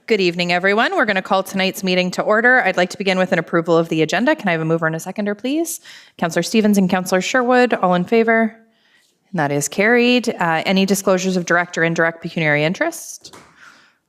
Good evening, everyone. We're going to call tonight's meeting to order. I'd like to begin with an approval of the agenda. Can I have a mover and a seconder, please? Councillor Stevens and Councillor Sherwood, all in favor? And that is carried. Any disclosures of direct or indirect pecuniary interest?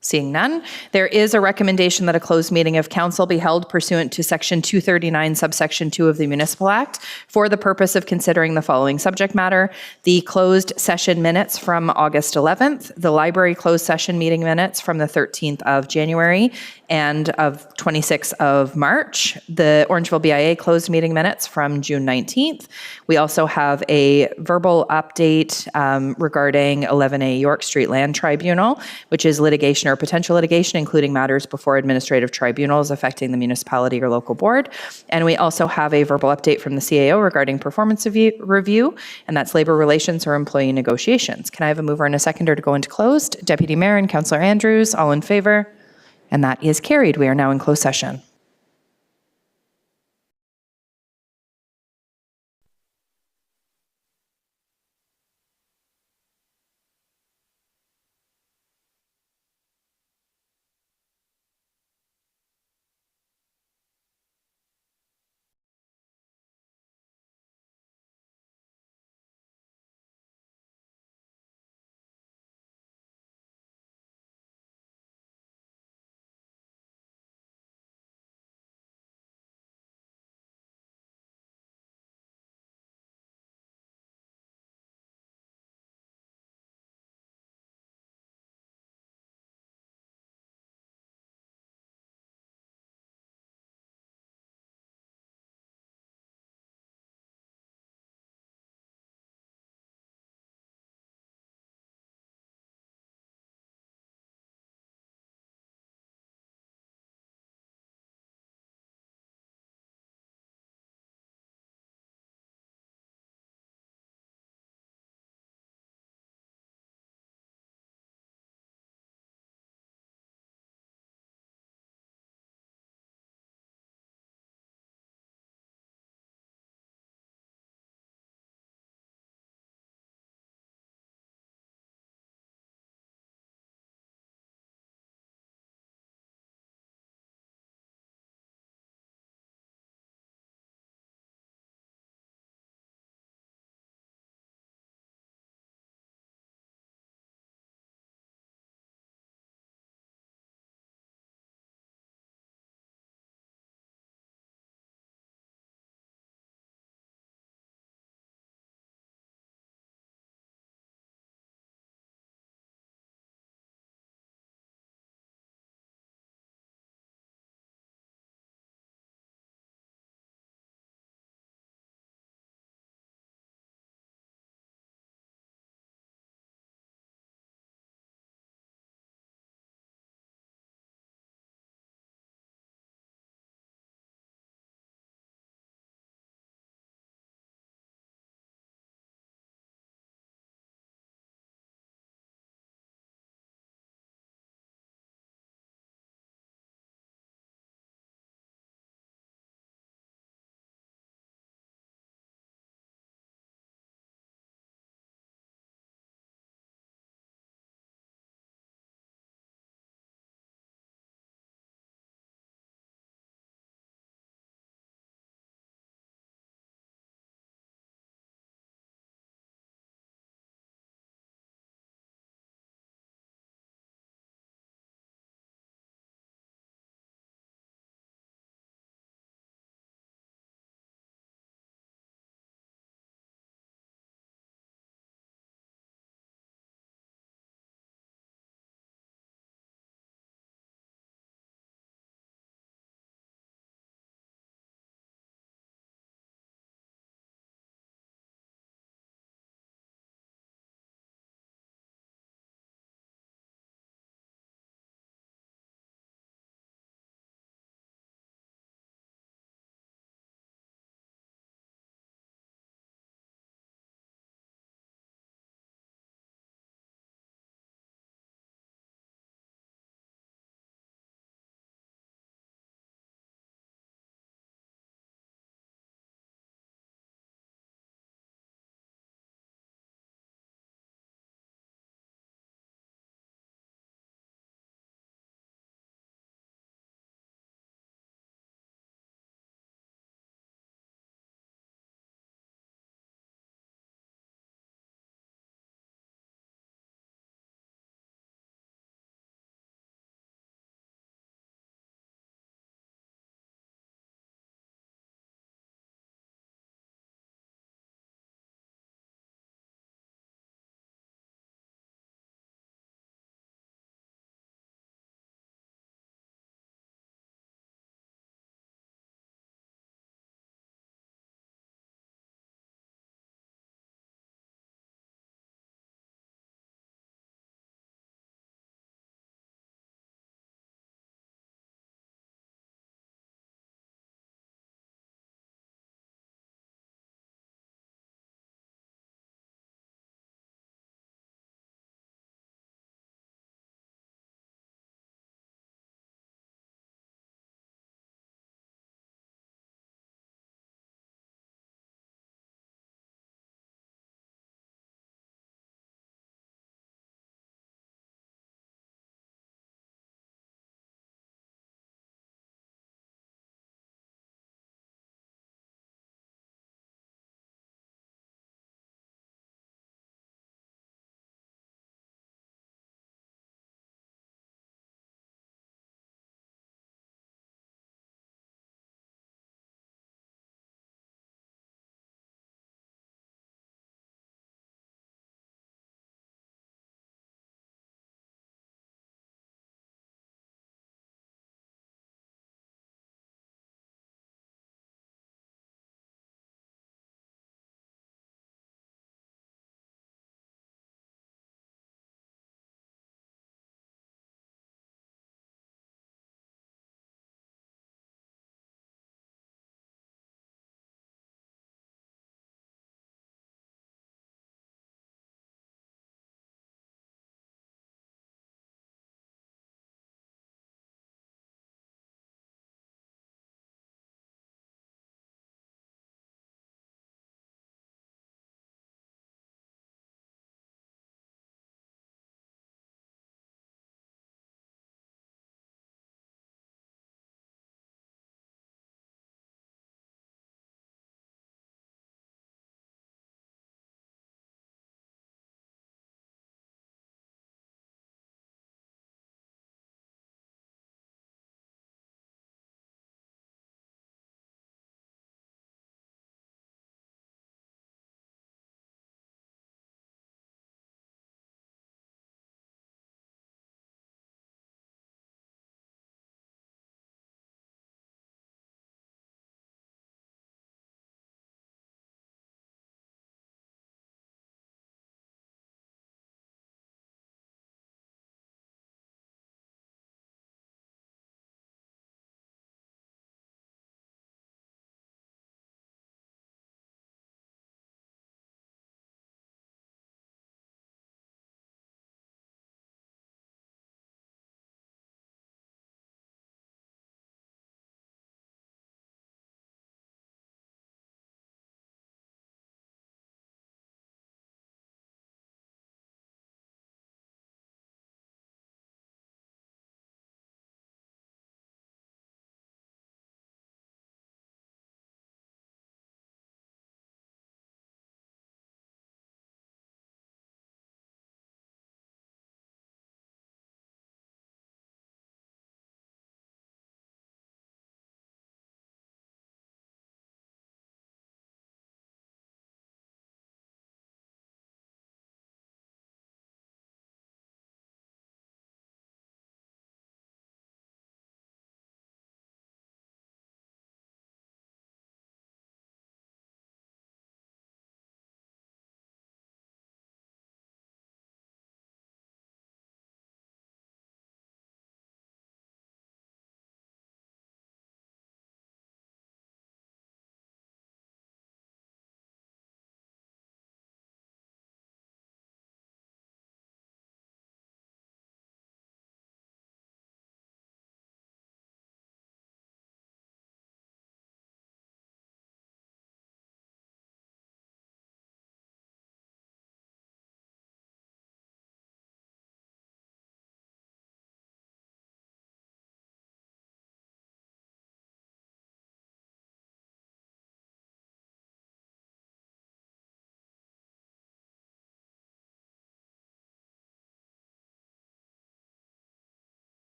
Seeing none, there is a recommendation that a closed meeting of council be held pursuant to Section 239, subsection 2 of the Municipal Act for the purpose of considering the following subject matter: the closed session minutes from August 11th, the library closed session meeting minutes from the 13th of January and of 26th of March, the Orangeville BIA closed meeting minutes from June 19th. We also have a verbal update regarding 11A York Street Land Tribunal, which is litigation or potential litigation, including matters before administrative tribunals affecting the municipality or local board. And we also have a verbal update from the CAO regarding performance review, and that's labor relations or employee negotiations. Can I have a mover and a seconder to go into closed? Deputy Mayor and Councillor Andrews, all in favor? And that is carried. We are now in closed session.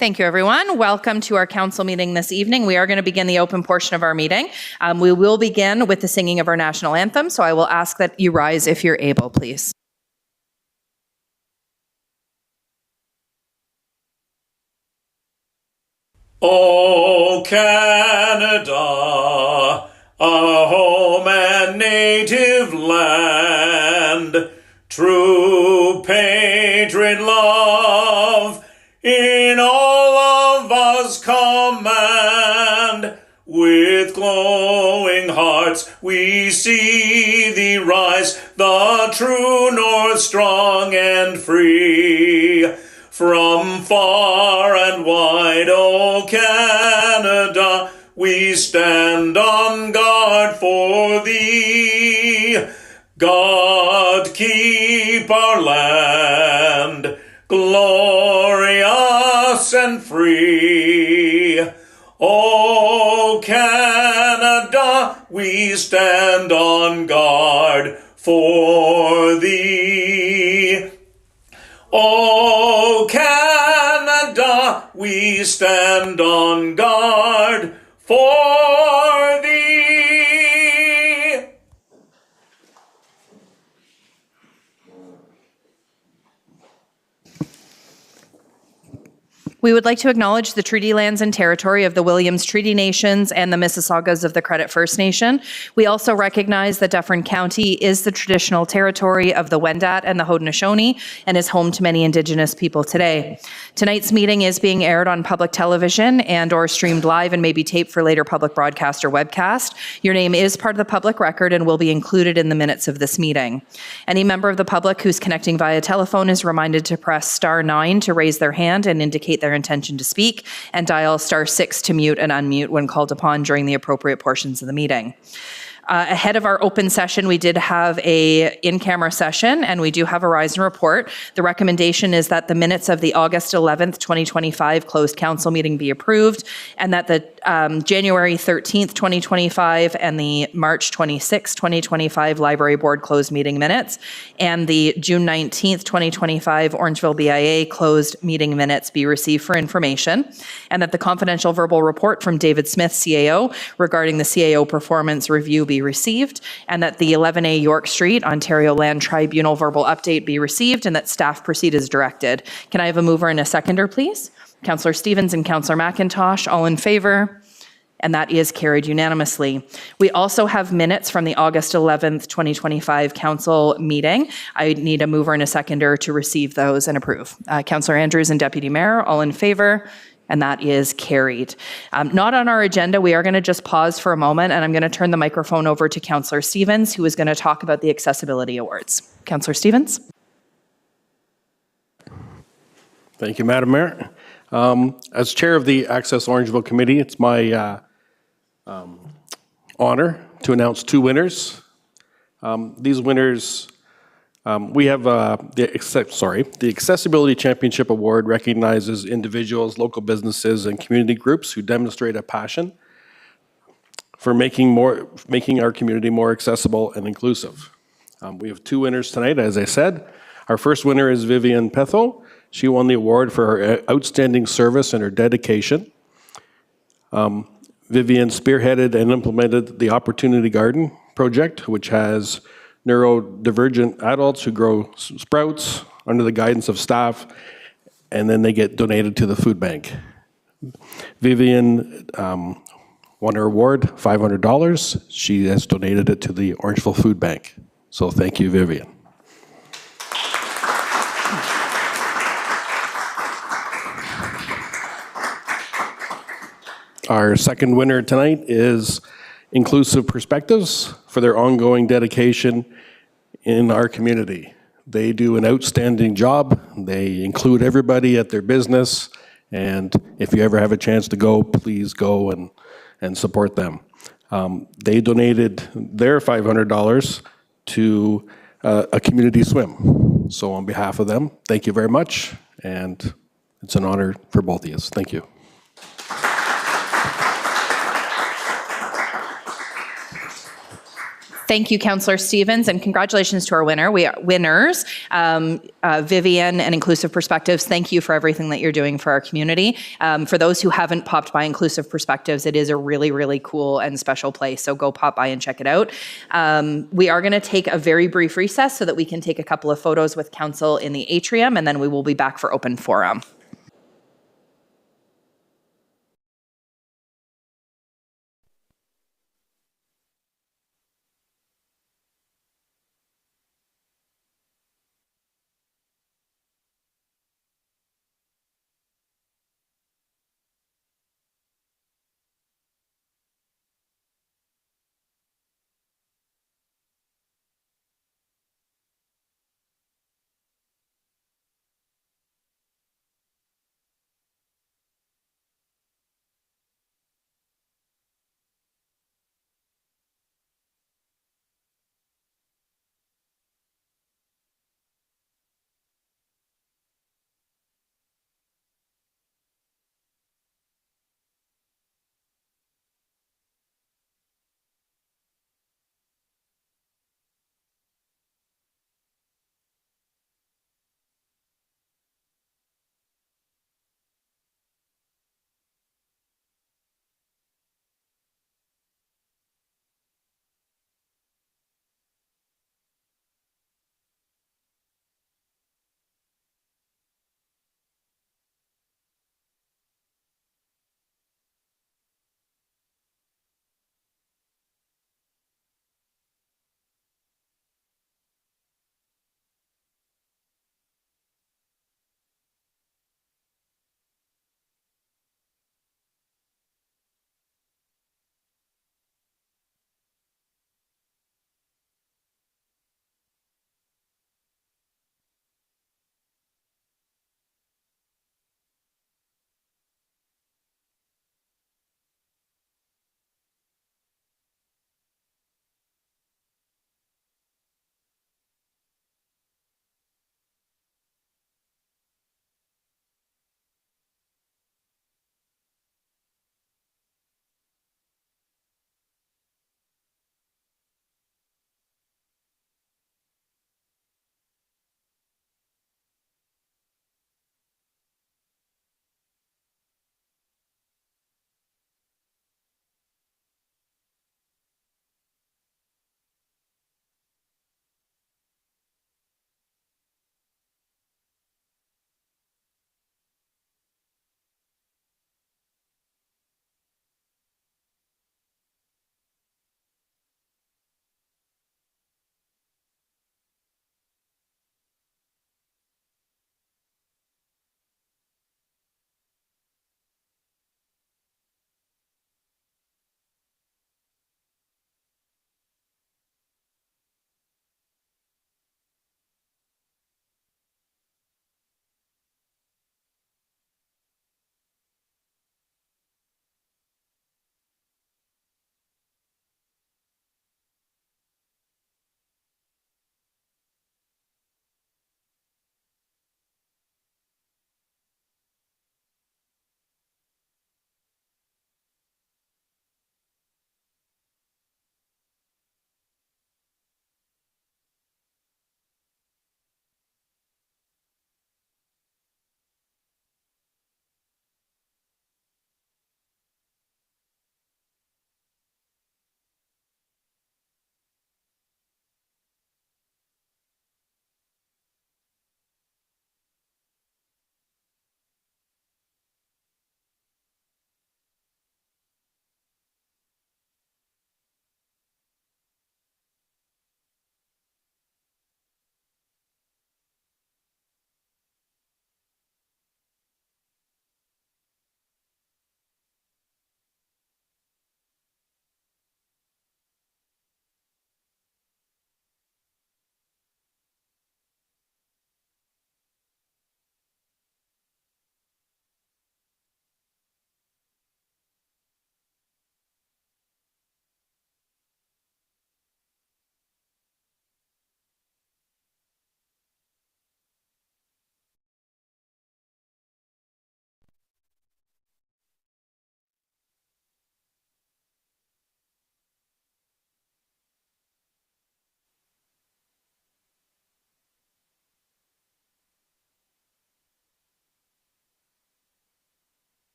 Thank you, everyone. Welcome to our council meeting this evening. We are going to begin the open portion of our meeting. We will begin with the singing of our national anthem, so I will ask that you rise if you're able, please. O Canada, our home and native land, true patriot love in all of us command. With glowing hearts we see thee rise, the true north strong and free. From far and wide, O Canada, we stand on guard for thee. God keep our land glorious and free. O Canada, we stand on guard for thee. O Canada, we stand on guard for thee. We would like to acknowledge the treaty lands and territory of the Williams Treaty Nations and the Mississaugas of the Credit First Nation. We also recognize that Dufferin County is the traditional territory of the Wendat and the Haudenosaunee and is home to many Indigenous people today. Tonight's meeting is being aired on public television and or streamed live and may be taped for later public broadcast or webcast. Your name is part of the public record and will be included in the minutes of this meeting. Any member of the public who's connecting via telephone is reminded to press *9 to raise their hand and indicate their intention to speak, and dial *6 to mute and unmute when called upon during the appropriate portions of the meeting. Ahead of our open session, we did have a in-camera session, and we do have a rise and report. The recommendation is that the minutes of the August 11th, 2025 closed council meeting be approved, and that the January 13th, 2025 and the March 26th, 2025 Library Board closed meeting minutes and the June 19th, 2025 Orangeville BIA closed meeting minutes be received for information, and that the confidential verbal report from David Smith, CAO, regarding the CAO performance review be received, and that the 11A York Street Ontario Land Tribunal verbal update be received, and that staff proceed as directed. Can I have a mover and a seconder, please? Councillor Stevens and Councillor McIntosh, all in favor? And that is carried unanimously. We also have minutes from the August 11th, 2025 council meeting. I need a mover and a seconder to receive those and approve. Councillor Andrews and Deputy Mayor, all in favor? And that is carried. Not on our agenda, we are going to just pause for a moment, and I'm going to turn the microphone over to Councillor Stevens, who is going to talk about the Accessibility Awards. Councillor Stevens. Thank you, Madam Mayor. As chair of the Access Orangeville Committee, it's my honor to announce two winners. These winners, we have the Accessibility Championship Award recognizes individuals, local businesses, and community groups who demonstrate a passion for making our community more accessible and inclusive. We have two winners tonight, as I said. Our first winner is Vivian Petho. She won the award for her outstanding service and her dedication. Vivian spearheaded and implemented the Opportunity Garden project, which has neurodivergent adults who grow sprouts under the guidance of staff, and then they get donated to the food bank. Vivian won her award, $500. She has donated it to the Orangeville Food Bank. So thank you, Vivian. Our second winner tonight is Inclusive Perspectives for their ongoing dedication in our community. They do an outstanding job. They include everybody at their business, and if you ever have a chance to go, please go and support them. They donated their $500 to a community swim. So on behalf of them, thank you very much, and it's an honor for both of us. Thank you. Thank you, Councillor Stevens, and congratulations to our winners. Vivian and Inclusive Perspectives, thank you for everything that you're doing for our community. For those who haven't popped by Inclusive Perspectives, it is a really, really cool and special place, so go pop by and check it out. We are going to take a very brief recess so that we can take a couple of photos with council in the atrium, and then we will be back for open forum.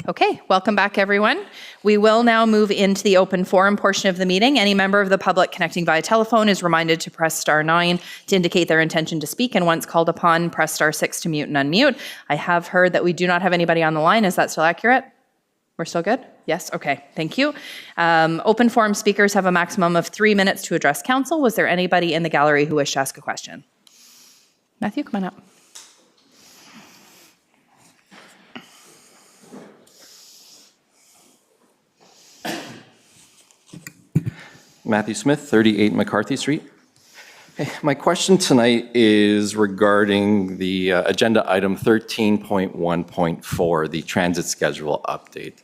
Okay, welcome back, everyone. We will now move into the open forum portion of the meeting. Any member of the public connecting via telephone is reminded to press *9 to indicate their intention to speak, and once called upon, press *6 to mute and unmute. I have heard that we do not have anybody on the line. Is that still accurate? We're still good? Yes? Okay, thank you. Open forum speakers have a maximum of 3 minutes to address council. Was there anybody in the gallery who wished to ask a question? Matthew, come on up. Matthew Smith, 38 McCarthy Street. Hey, my question tonight is regarding the agenda item 13.1.4, the transit schedule update.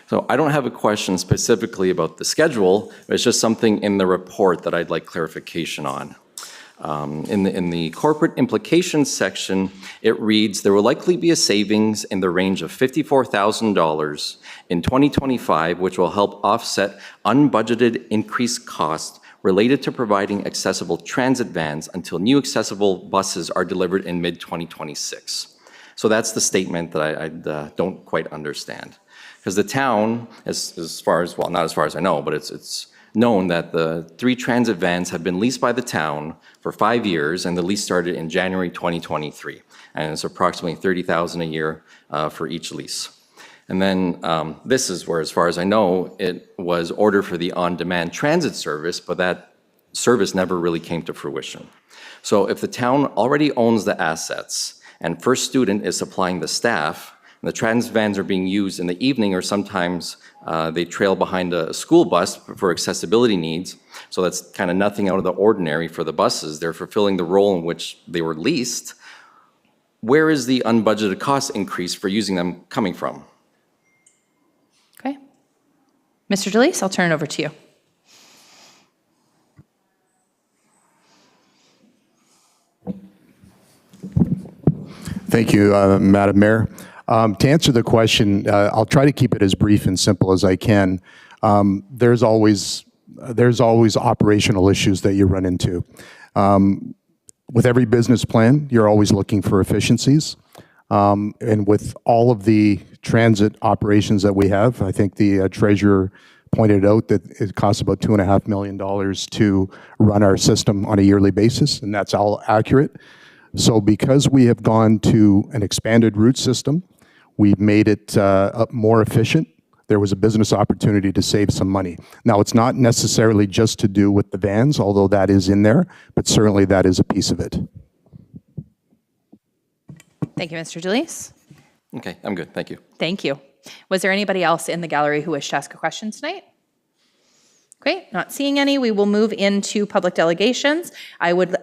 So I don't have a question specifically about the schedule, but it's just something in the report that I'd like clarification on. In the corporate implications section, it reads, there will likely be a savings in the range of $54,000 in 2025, which will help offset unbudgeted increased costs related to providing accessible transit vans until new accessible buses are delivered in mid-2026. So that's the statement that I don't quite understand. Because the town, as far as, well, not as far as I know, but it's known that the 3 transit vans have been leased by the town for 5 years, and the lease started in January 2023. And it's approximately $30,000 a year for each lease. And then this is where, as far as I know, it was ordered for the on-demand transit service, but that service never really came to fruition. So if the town already owns the assets and First Student is supplying the staff, and the transit vans are being used in the evening, or sometimes they trail behind a school bus for accessibility needs, so that's kind of nothing out of the ordinary for the buses. They're fulfilling the role in which they were leased. Where is the unbudgeted cost increase for using them coming from? Okay. Mr. DeLeese, I'll turn it over to you. Thank you, Madam Mayor. To answer the question, I'll try to keep it as brief and simple as I can. There's always operational issues that you run into. With every business plan, you're always looking for efficiencies. And with all of the transit operations that we have, I think the treasurer pointed out that it costs about $2.5 million to run our system on a yearly basis, and that's all accurate. So because we have gone to an expanded route system, we've made it more efficient. There was a business opportunity to save some money. Now, it's not necessarily just to do with the vans, although that is in there, but certainly that is a piece of it. Thank you, Mr. DeLeese. Okay, I'm good, thank you. Thank you. Was there anybody else in the gallery who wished to ask a question tonight? Great, not seeing any. We will move into public delegations. I would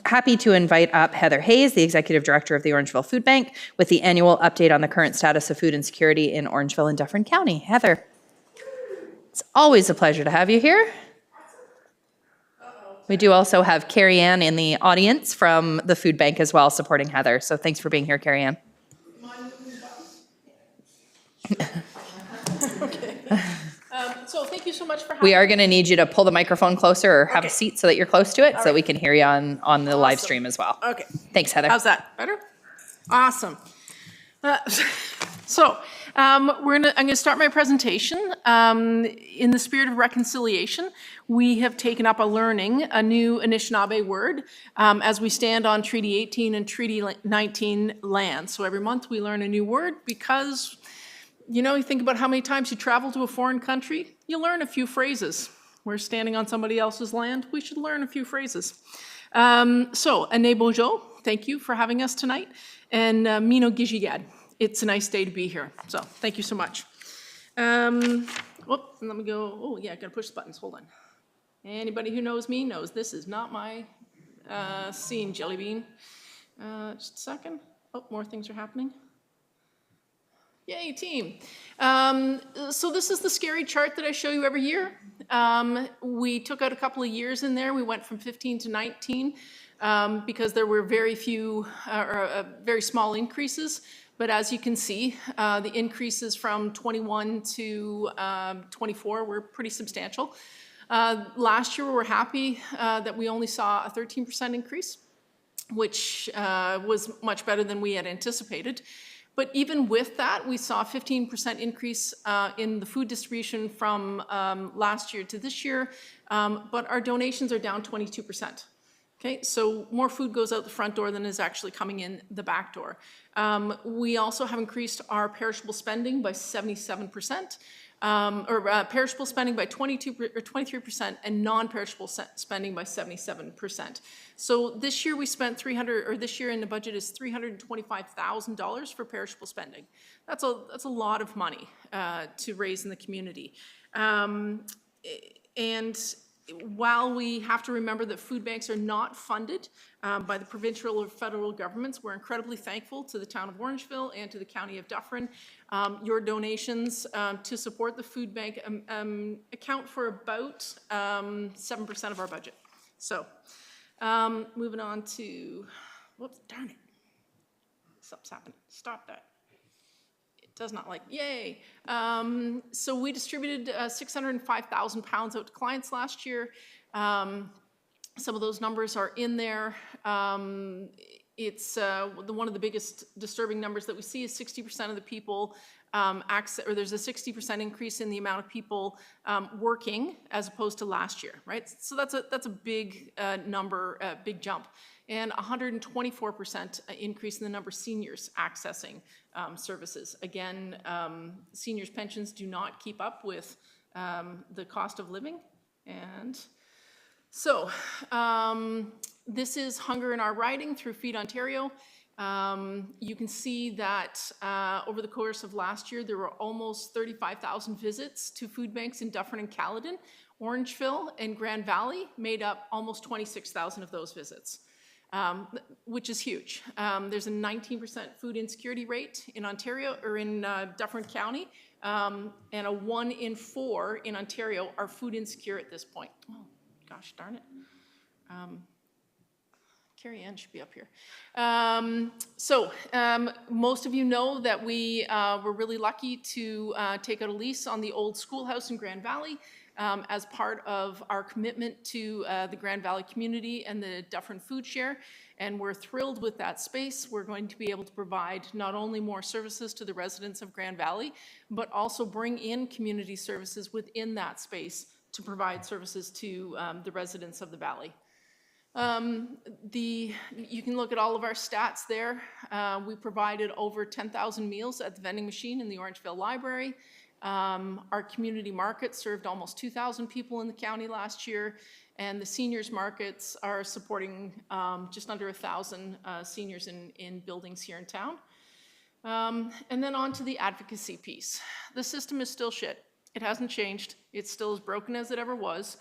happy to invite up Heather Hayes, the Executive Director of the Orangeville Food Bank, with the annual update on the current status of food insecurity in Orangeville and Dufferin County. Heather, it's always a pleasure to have you here. We do also have Carrie Ann in the audience from the food bank as well, supporting Heather. So thanks for being here, Carrie Ann. Okay. So thank you so much for having We are going to need you to pull the microphone closer or have a Okay. seat so that you're close to it so that right. we can hear you on the live Awesome. stream as well. Okay. Thanks, Heather. How's that? Better? Awesome. I'm going to start my presentation. In the spirit of reconciliation, we have taken up a new Anishinaabe word, as we stand on Treaty 18 and Treaty 19 land. So every month we learn a new word because, you know, you think about how many times you travel to a foreign country, you learn a few phrases. We're standing on somebody else's land, we should learn a few phrases. Ane Bonjour, thank you for having us tonight. And Mino Gijigad, it's a nice day to be here. So thank you so much. Let me go, oh yeah, I gotta push the buttons, hold on. Anybody who knows me knows this is not my scene, Jelly Bean. Just a second, oh, more things are happening. Yay, team. So this is the scary chart that I show you every year. We took out a couple of years in there. We went from 15 to 19 because there were very few, very small increases. But as you can see, the increases from 21 to 24 were pretty substantial. Last year, we were happy that we only saw a 13% increase, which was much better than we had anticipated. But even with that, we saw a 15% increase in the food distribution from last year to this year, but our donations are down 22%. Okay, so more food goes out the front door than is actually coming in the back door. We also have increased our perishable spending by 77%, perishable spending by 23%, and non-perishable spending by 77%. So this year we spent this year in the budget is $325,000 for perishable spending. That's a lot of money to raise in the community. And while we have to remember that food banks are not funded by the provincial or federal governments, we're incredibly thankful to the town of Orangeville and to the county of Dufferin. Your donations to support the food bank account for about 7% of our budget. So moving on to, whoops, darn it. Something's happening. Stop that. Does not like, yay. So we distributed 605,000 pounds out to clients last year. Some of those numbers are in there. It's one of the biggest disturbing numbers that we see is 60% of the people there's a 60% increase in the amount of people working as opposed to last year, right? So that's a big number, a big jump. And 124% increase in the number of seniors accessing services. Again, seniors' pensions do not keep up with the cost of living. And so this is Hunger in Our Riding through Feed Ontario. You can see that over the course of last year, there were almost 35,000 visits to food banks in Dufferin and Caledon. Orangeville and Grand Valley made up almost 26,000 of those visits. Which is huge. There's a 19% food insecurity rate in Ontario, or in Dufferin County, and a 1 in 4 in Ontario are food insecure at this point. Oh, gosh darn it. Carrie Ann should be up here. Most of you know that we were really lucky to take out a lease on the old schoolhouse in Grand Valley. As part of our commitment to the Grand Valley community and the Dufferin Food Share, and we're thrilled with that space. We're going to be able to provide not only more services to the residents of Grand Valley, but also bring in community services within that space to provide services to the residents of the valley. You can look at all of our stats there. We provided over 10,000 meals at the vending machine in the Orangeville Library. Our community market served almost 2,000 people in the county last year, and the seniors markets are supporting just under 1,000 seniors in buildings here in town. And then on to the advocacy piece. The system is still shit. It hasn't changed. It's still as broken as it ever was.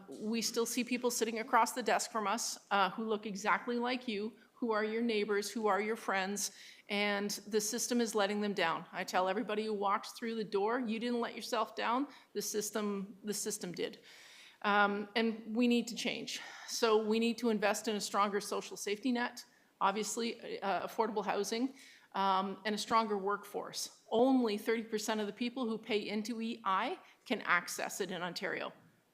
We still see people sitting across the desk from us who look exactly like you, who are your neighbors, who are your friends, and the system is letting them down. I tell everybody who walks through the door, you didn't let yourself down, the system did. And we need to change. So we need to invest in a stronger social safety net, obviously affordable housing, and a stronger workforce. Only 30% of the people who pay into EI can access it in Ontario.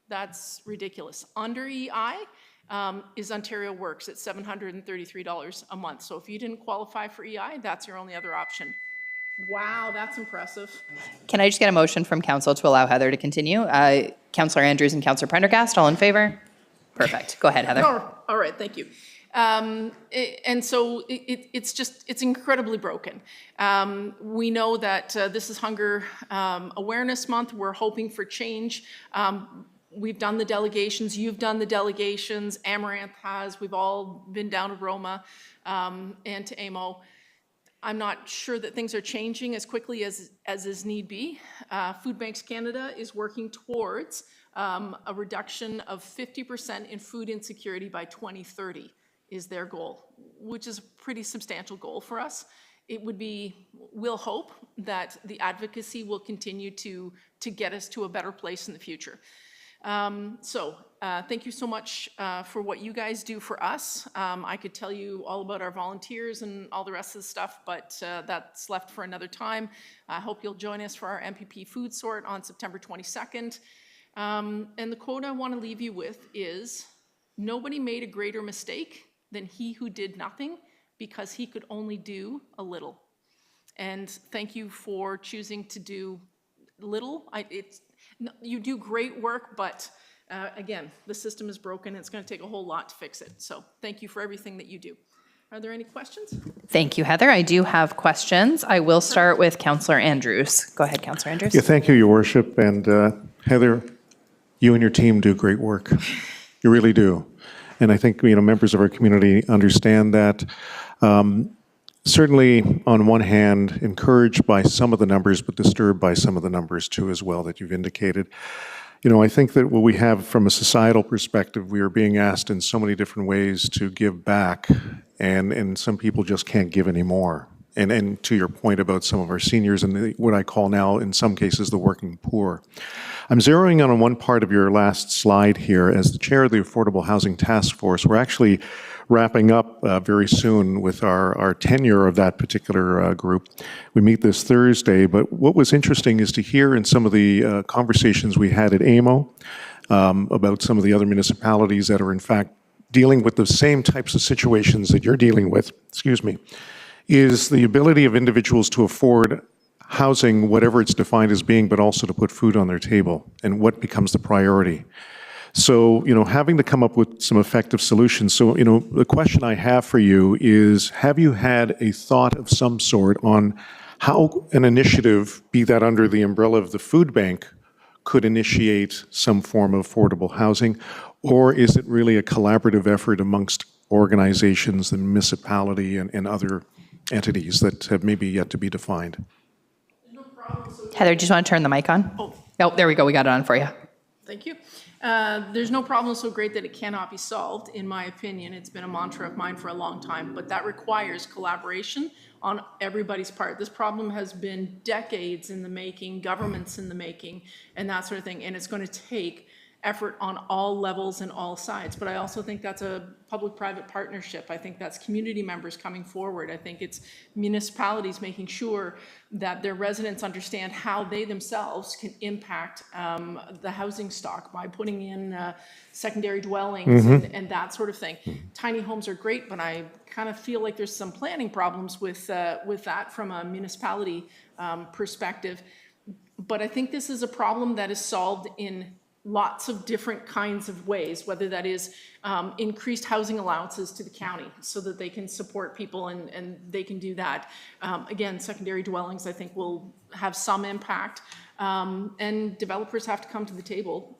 That's ridiculous. Under EI is Ontario Works at $733 a month. So if you didn't qualify for EI, that's your only other option. Wow, that's impressive. Can I just get a motion from council to allow Heather to continue? Councillor Andrews and Councillor Prendergast, all in favor? Perfect. Go ahead, Heather. All right, thank you. And so it's incredibly broken. We know that this is Hunger Awareness Month. We're hoping for change. We've done the delegations, you've done the delegations, Amaranth has, we've all been down to Roma and to AMO. I'm not sure that things are changing as quickly as is need be. Food Banks Canada is working towards a reduction of 50% in food insecurity by 2030 is their goal, which is a pretty substantial goal for us. We'll hope that the advocacy will continue to get us to a better place in the future. Thank you so much for what you guys do for us. I could tell you all about our volunteers and all the rest of the stuff, but that's left for another time. I hope you'll join us for our MPP Food Sort on September 22nd. And the quote I want to leave you with is, nobody made a greater mistake than he who did nothing because he could only do a little. And thank you for choosing to do little. You do great work, but again, the system is broken. It's going to take a whole lot to fix it. So thank you for everything that you do. Are there any questions? Thank you, Heather. I do have questions. I will start with Councillor Andrews. Go ahead, Councillor Andrews. Yeah, thank you, Your Worship. And Heather, you and your team do great work. You really do. And I think, members of our community understand that. Certainly, on one hand, encouraged by some of the numbers, but disturbed by some of the numbers too as well that you've indicated. I think that what we have from a societal perspective, we are being asked in so many different ways to give back, and some people just can't give anymore. And to your point about some of our seniors and what I call now, in some cases, the working poor. I'm zeroing in on one part of your last slide here. As the chair of the Affordable Housing Task Force, we're actually wrapping up very soon with our tenure of that particular group. We meet this Thursday, but what was interesting is to hear in some of the conversations we had at AMO about some of the other municipalities that are in fact dealing with the same types of situations that you're dealing with, is the ability of individuals to afford housing, whatever it's defined as being, but also to put food on their table, and what becomes the priority. So, having to come up with some effective solutions. So, the question I have for you is, have you had a thought of some sort on how an initiative, be that under the umbrella of the food bank, could initiate some form of affordable housing? Or is it really a collaborative effort amongst organizations, the municipality, and other entities that have maybe yet to be defined? Heather, do you just want to turn the mic on? Oh, there we go. We got it on for you. Thank you. There's no problem so great that it cannot be solved, in my opinion. It's been a mantra of mine for a long time, but that requires collaboration on everybody's part. This problem has been decades in the making, governments in the making, and that sort of thing, and it's going to take effort on all levels and all sides. But I also think that's a public-private partnership. I think that's community members coming forward. I think it's municipalities making sure that their residents understand how they themselves can impact the housing stock by putting in secondary dwellings and that sort of thing. Tiny homes are great, but I kind of feel like there's some planning problems with that from a municipality perspective. But I think this is a problem that is solved in lots of different kinds of ways, whether that is increased housing allowances to the county so that they can support people and they can do that. Again, secondary dwellings, I think, will have some impact. And developers have to come to the table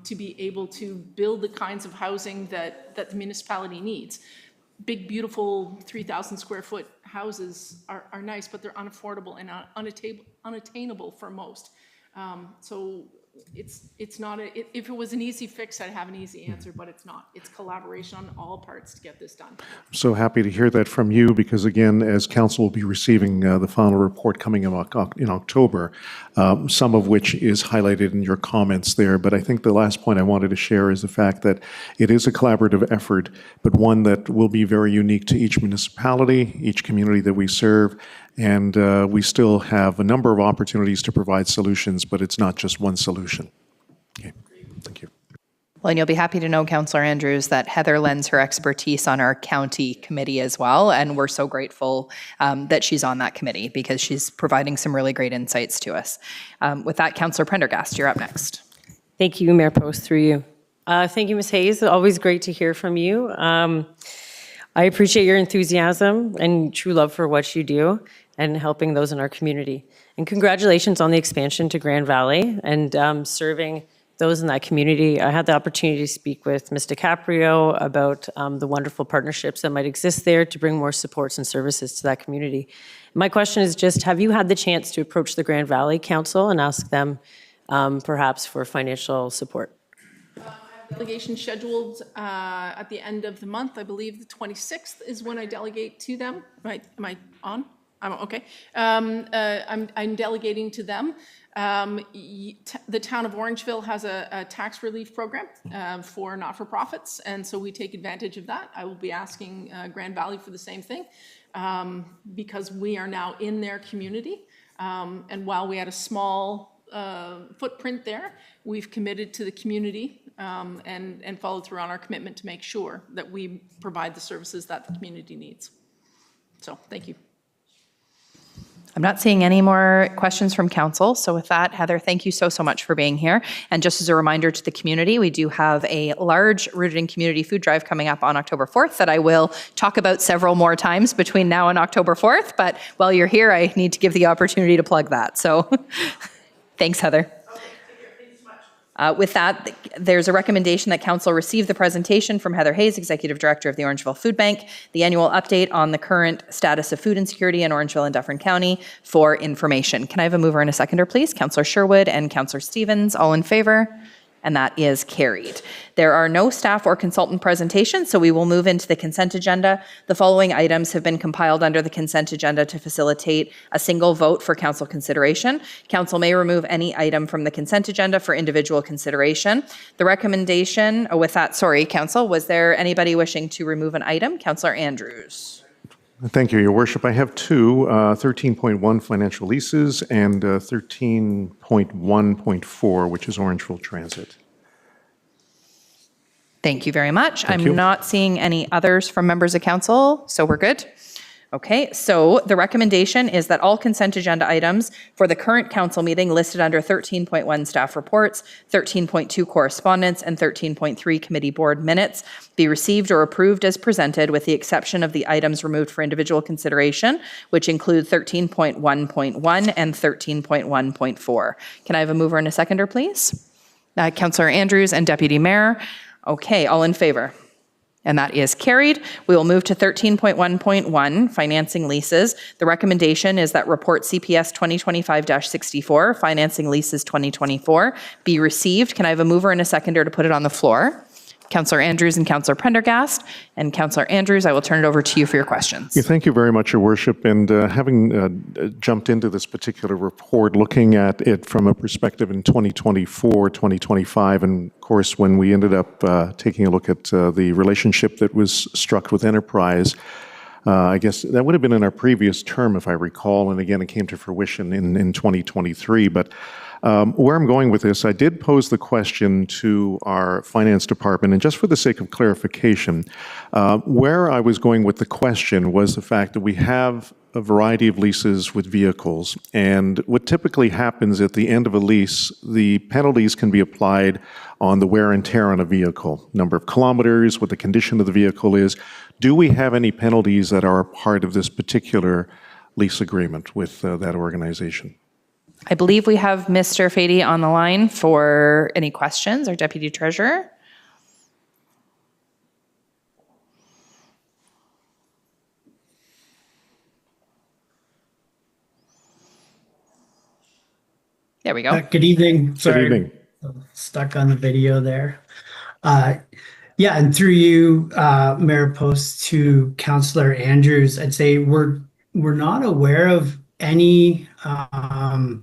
to be able to build the kinds of housing that the municipality needs. Big, beautiful 3,000 square foot houses are nice, but they're unaffordable and unattainable for most. So it's not if it was an easy fix, I'd have an easy answer, but it's not. It's collaboration on all parts to get this done. I'm so happy to hear that from you, because again, as council will be receiving the final report coming in October, some of which is highlighted in your comments there. But I think the last point I wanted to share is the fact that it is a collaborative effort, but one that will be very unique to each municipality, each community that we serve. And we still have a number of opportunities to provide solutions, but it's not just one solution. Okay, thank you. Well, and you'll be happy to know, Councillor Andrews, that Heather lends her expertise on our county committee as well, and we're so grateful that she's on that committee because she's providing some really great insights to us. With that, Councillor Prendergast, you're up next. Thank you, Mayor Post, through you. Thank you, Ms. Hayes. Always great to hear from you. I appreciate your enthusiasm and true love for what you do and helping those in our community. And congratulations on the expansion to Grand Valley and serving those in that community. I had the opportunity to speak with Ms. DiCaprio about the wonderful partnerships that might exist there to bring more supports and services to that community. My question is just, have you had the chance to approach the Grand Valley Council and ask them perhaps for financial support? Delegation scheduled at the end of the month. I believe the 26th is when I delegate to them. Right? Am I on? I'm okay. I'm delegating to them. The town of Orangeville has a tax relief program for not-for-profits, and so we take advantage of that. I will be asking Grand Valley for the same thing because we are now in their community. And while we had a small footprint there, we've committed to the community and followed through on our commitment to make sure that we provide the services that the community needs. So, thank you. I'm not seeing any more questions from council. So with that, Heather, thank you so much for being here. And just as a reminder to the community, we do have a large Rooted in Community food drive coming up on October 4th that I will talk about several more times between now and October 4th. But while you're here, I need to give the opportunity to plug that. So thanks, Heather. With that, there's a recommendation that council receive the presentation from Heather Hayes, Executive Director of the Orangeville Food Bank, the annual update on the current status of food insecurity in Orangeville and Dufferin County for information. Can I have a mover and a seconder, please? Councillor Sherwood and Councillor Stevens, all in favor? And that is carried. There are no staff or consultant presentations, so we will move into the consent agenda. The following items have been compiled under the consent agenda to facilitate a single vote for council consideration. Council may remove any item from the consent agenda for individual consideration. The recommendation, with that, sorry, council, was there anybody wishing to remove an item? Councillor Andrews. Thank you, Your Worship. I have two, 13.1 financial leases and 13.1.4, which is Orangeville Transit. Thank you very much. I'm not seeing any others from members of council, so we're good. Okay, so the recommendation is that all consent agenda items for the current council meeting listed under 13.1 staff reports, 13.2 correspondence, and 13.3 committee board minutes be received or approved as presented, with the exception of the items removed for individual consideration, which include 13.1.1 and 13.1.4. Can I have a mover and a seconder, please? Councillor Andrews and Deputy Mayor. Okay, all in favor? And that is carried. We will move to 13.1.1, financing leases. The recommendation is that report CPS 2025-64, financing leases 2024, be received. Can I have a mover and a seconder to put it on the floor? Councillor Andrews and Councillor Prendergast. And Councillor Andrews, I will turn it over to you for your questions. Yeah, thank you very much, Your Worship. And having jumped into this particular report, looking at it from a perspective in 2024, 2025, and of course, when we ended up taking a look at the relationship that was struck with Enterprise, I guess that would have been in our previous term, if I recall, and again, it came to fruition in 2023. But where I'm going with this, I did pose the question to our finance department, and just for the sake of clarification, where I was going with the question was the fact that we have a variety of leases with vehicles, and what typically happens at the end of a lease, the penalties can be applied on the wear and tear on a vehicle, number of kilometers, what the condition of the vehicle is. Do we have any penalties that are part of this particular lease agreement with that organization? I believe we have Mr. Fady on the line for any questions, our Deputy Treasurer. There we go. Good evening. Sorry, Good evening. stuck on the video there. Yeah, and through you, Mayor Post, to Councillor Andrews, I'd say we're not aware of any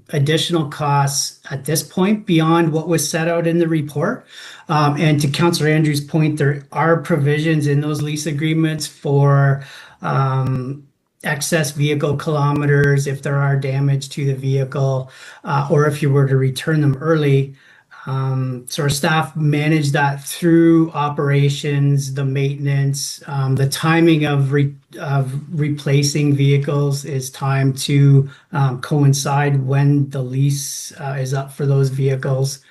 additional costs at this point beyond what was set out in the report. And to Councillor Andrews' point, there are provisions in those lease agreements for excess vehicle kilometers if there are damage to the vehicle, or if you were to return them early. So our staff manage that through operations, the maintenance, the timing of replacing vehicles is timed to coincide when the lease is up for those vehicles.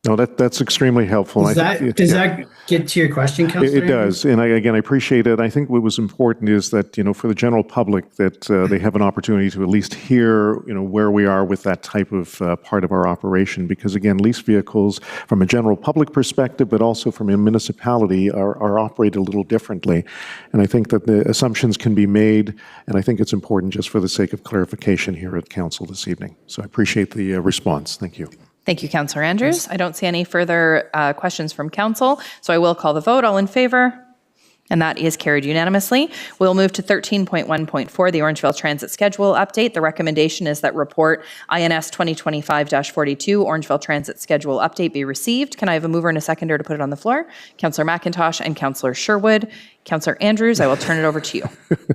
No, that's extremely helpful. Does that get to your question, Councillor? It does, and I appreciate it. I think what was important is that, for the general public, that they have an opportunity to at least hear, where we are with that type of part of our operation. Because again, lease vehicles, from a general public perspective, but also from a municipality, are operated a little differently. And I think that the assumptions can be made, and I think it's important just for the sake of clarification here at Council this evening. So I appreciate the response. Thank you. Thank you, Councillor Andrews. I don't see any further questions from council, so I will call the vote. All in favor? And that is carried unanimously. We'll move to 13.1.4, the Orangeville Transit Schedule Update. The recommendation is that report INS 2025-42, Orangeville Transit Schedule Update, be received. Can I have a mover and a seconder to put it on the floor? Councillor McIntosh and Councillor Sherwood. Councillor Andrews, I will turn it over to you.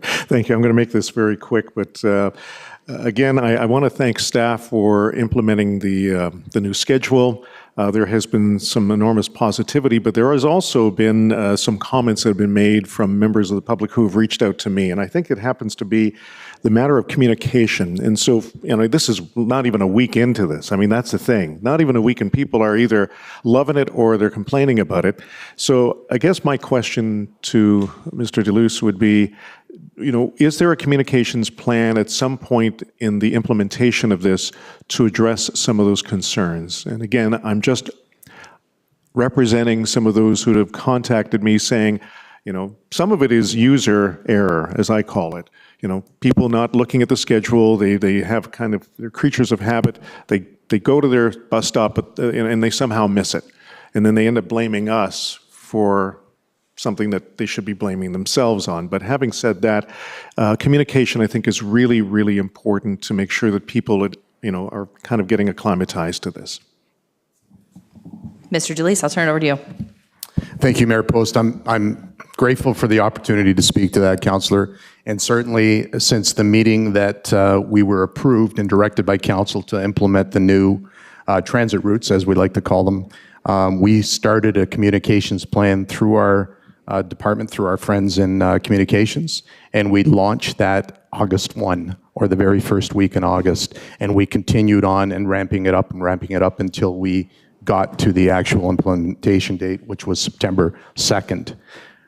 Thank you. I'm going to make this very quick, but again, I want to thank staff for implementing the new schedule. There has been some enormous positivity, but there has also been some comments that have been made from members of the public who have reached out to me. And I think it happens to be the matter of communication. And so, this is not even a week into this. I mean, that's the thing. Not even a week, and people are either loving it or they're complaining about it. So I guess my question to Mr. Deluce would be, is there a communications plan at some point in the implementation of this to address some of those concerns? And again, I'm just representing some of those who have contacted me saying, some of it is user error, as I call it. People not looking at the schedule, they have they're creatures of habit. They go to their bus stop and they somehow miss it. And then they end up blaming us for something that they should be blaming themselves on. But having said that, communication, I think, is really, really important to make sure that people, are kind of getting acclimatized to this. Mr. Deluce, I'll turn it over to you. Thank you, Mayor Post. I'm grateful for the opportunity to speak to that, Councillor. And certainly, since the meeting that we were approved and directed by Council to implement the new transit routes, as we like to call them, we started a communications plan through our department, through our friends in communications, and we launched that August 1, or the very first week in August, and we continued on and ramping it up until we got to the actual implementation date, which was September 2nd.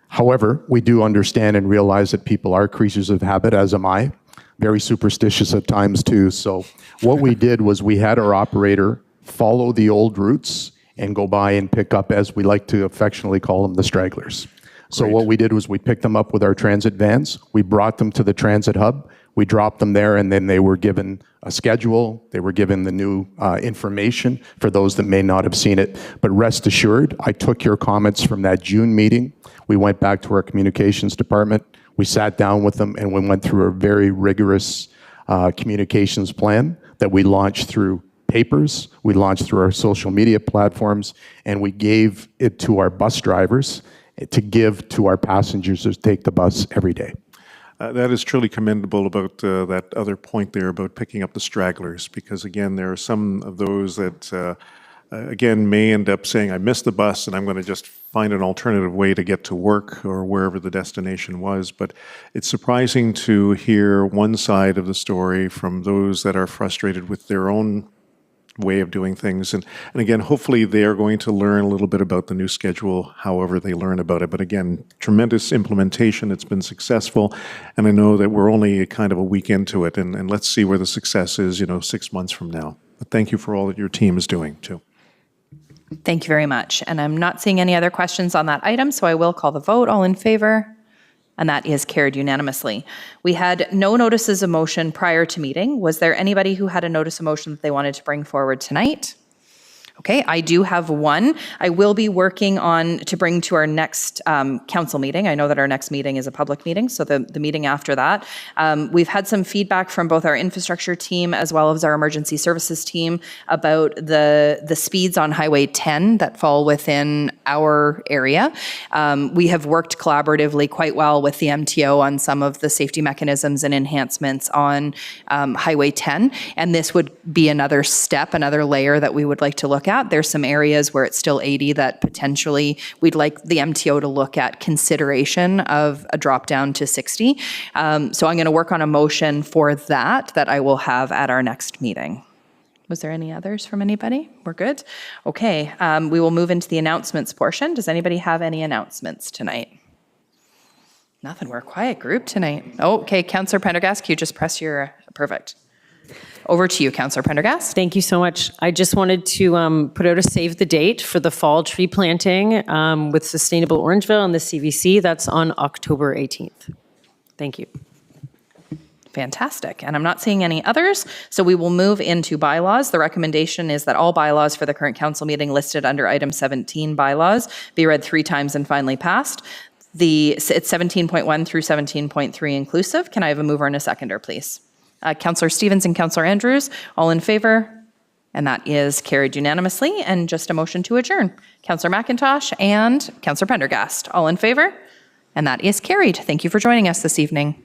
However, we do understand and realize that people are creatures of habit, as am I, very superstitious at times too. So what we did was we had our operator follow the old routes and go by and pick up, as we like to affectionately call them, the stragglers. So what we did was we picked them up with our transit vans, we brought them to the transit hub, we dropped them there, and then they were given a schedule, they were given the new information for those that may not have seen it. But rest assured, I took your comments from that June meeting, we went back to our communications department, we sat down with them, and we went through a very rigorous communications plan that we launched through papers, we launched through our social media platforms, and we gave it to our bus drivers to give to our passengers who take the bus every day. That is truly commendable about that other point there about picking up the stragglers, because again, there are some of those that, again, may end up saying, I missed the bus and I'm going to just find an alternative way to get to work or wherever the destination was. But it's surprising to hear one side of the story from those that are frustrated with their own way of doing things. And again, hopefully they are going to learn a little bit about the new schedule, however they learn about it. But again, tremendous implementation. It's been successful. And I know that we're only kind of a week into it. And let's see where the success is, 6 months from now. But thank you for all that your team is doing too. Thank you very much. And I'm not seeing any other questions on that item, so I will call the vote. All in favor? And that is carried unanimously. We had no notices of motion prior to meeting. Was there anybody who had a notice of motion that they wanted to bring forward tonight? Okay, I do have one. I will be working on to bring to our next council meeting. I know that our next meeting is a public meeting, so the meeting after that. We've had some feedback from both our infrastructure team as well as our emergency services team about the speeds on Highway 10 that fall within our area. We have worked collaboratively quite well with the MTO on some of the safety mechanisms and enhancements on Highway 10, and this would be another step, another layer that we would like to look at. There's some areas where it's still 80 that potentially we'd like the MTO to look at consideration of a drop down to 60. So I'm going to work on a motion for that I will have at our next meeting. Was there any others from anybody? We're good? Okay, we will move into the announcements portion. Does anybody have any announcements tonight? Nothing, we're a quiet group tonight. Oh, okay, Councillor Prendergast, can you just press your, perfect. Over to you, Councillor Prendergast. Thank you so much. I just wanted to put out a save the date for the fall tree planting with Sustainable Orangeville and the CVC. That's on October 18th. Thank you. Fantastic. And I'm not seeing any others, so we will move into bylaws. The recommendation is that all bylaws for the current council meeting listed under item 17 bylaws be read 3 times and finally passed. It's 17.1 through 17.3 inclusive. Can I have a mover and a seconder, please? Councillor Stevens and Councillor Andrews, all in favor? And that is carried unanimously. And just a motion to adjourn. Councillor McIntosh and Councillor Prendergast, all in favor? And that is carried. Thank you for joining us this evening.